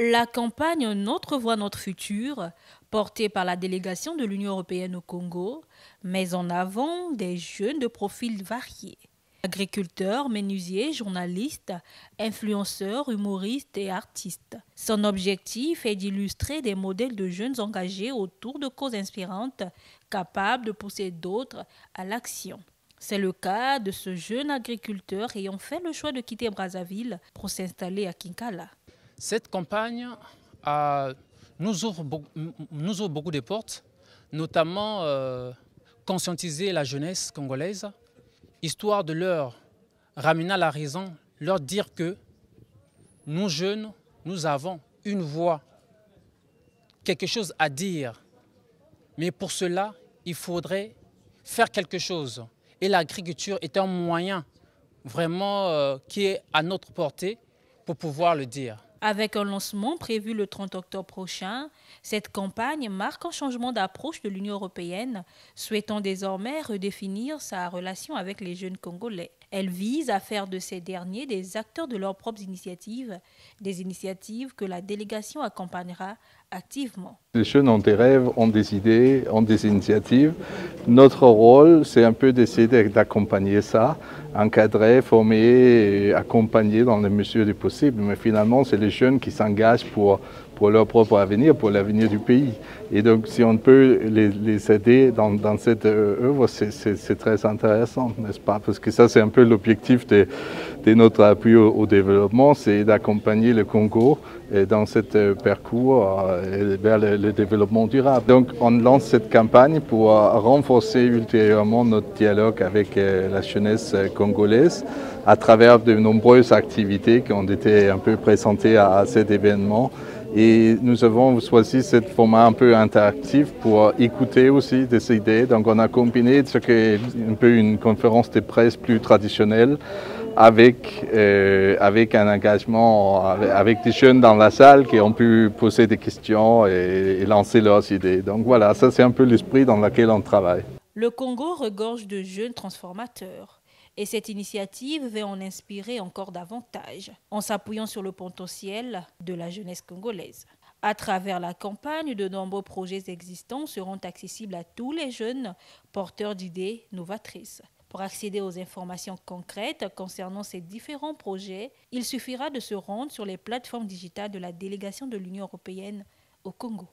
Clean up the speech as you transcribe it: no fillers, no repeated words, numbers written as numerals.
La campagne Notre voix, notre futur, portée par la délégation de l'Union européenne au Congo, met en avant des jeunes de profils variés. Agriculteurs, menuisiers, journalistes, influenceurs, humoristes et artistes. Son objectif est d'illustrer des modèles de jeunes engagés autour de causes inspirantes, capables de pousser d'autres à l'action. C'est le cas de ce jeune agriculteur ayant fait le choix de quitter Brazzaville pour s'installer à Kinkala. Cette campagne nous ouvre beaucoup de portes, notamment conscientiser la jeunesse congolaise, histoire de leur ramener à la raison, leur dire que nous jeunes, nous avons une voix, quelque chose à dire. Mais pour cela, il faudrait faire quelque chose. Et l'agriculture est un moyen vraiment qui est à notre portée pour pouvoir le dire. Avec un lancement prévu le 30 octobre prochain, cette campagne marque un changement d'approche de l'Union européenne, souhaitant désormais redéfinir sa relation avec les jeunes Congolais. Elle vise à faire de ces derniers des acteurs de leurs propres initiatives, des initiatives que la délégation accompagnera activement. Les jeunes ont des rêves, ont des idées, ont des initiatives. Notre rôle, c'est un peu d'essayer d'accompagner ça, encadrer, former, accompagner dans les mesures du possible. Mais finalement, c'est les jeunes qui s'engagent pour leur propre avenir, pour l'avenir du pays. Et donc, si on peut les aider dans cette œuvre, c'est très intéressant, n'est-ce pas? Parce que ça, c'est un peu l'objectif de notre appui au développement, c'est d'accompagner le Congo dans ce parcours vers le développement durable. Donc, on lance cette campagne pour renforcer ultérieurement notre dialogue avec la jeunesse congolaise à travers de nombreuses activités qui ont été un peu présentées à cet événement. Et nous avons choisi ce format un peu interactif pour écouter aussi des idées. Donc on a combiné ce qui est un peu une conférence de presse plus traditionnelle avec un engagement avec des jeunes dans la salle qui ont pu poser des questions et lancer leurs idées. Donc voilà, ça c'est un peu l'esprit dans lequel on travaille. Le Congo regorge de jeunes transformateurs. Et cette initiative va en inspirer encore davantage, en s'appuyant sur le potentiel de la jeunesse congolaise. À travers la campagne, de nombreux projets existants seront accessibles à tous les jeunes porteurs d'idées novatrices. Pour accéder aux informations concrètes concernant ces différents projets, il suffira de se rendre sur les plateformes digitales de la délégation de l'Union européenne au Congo.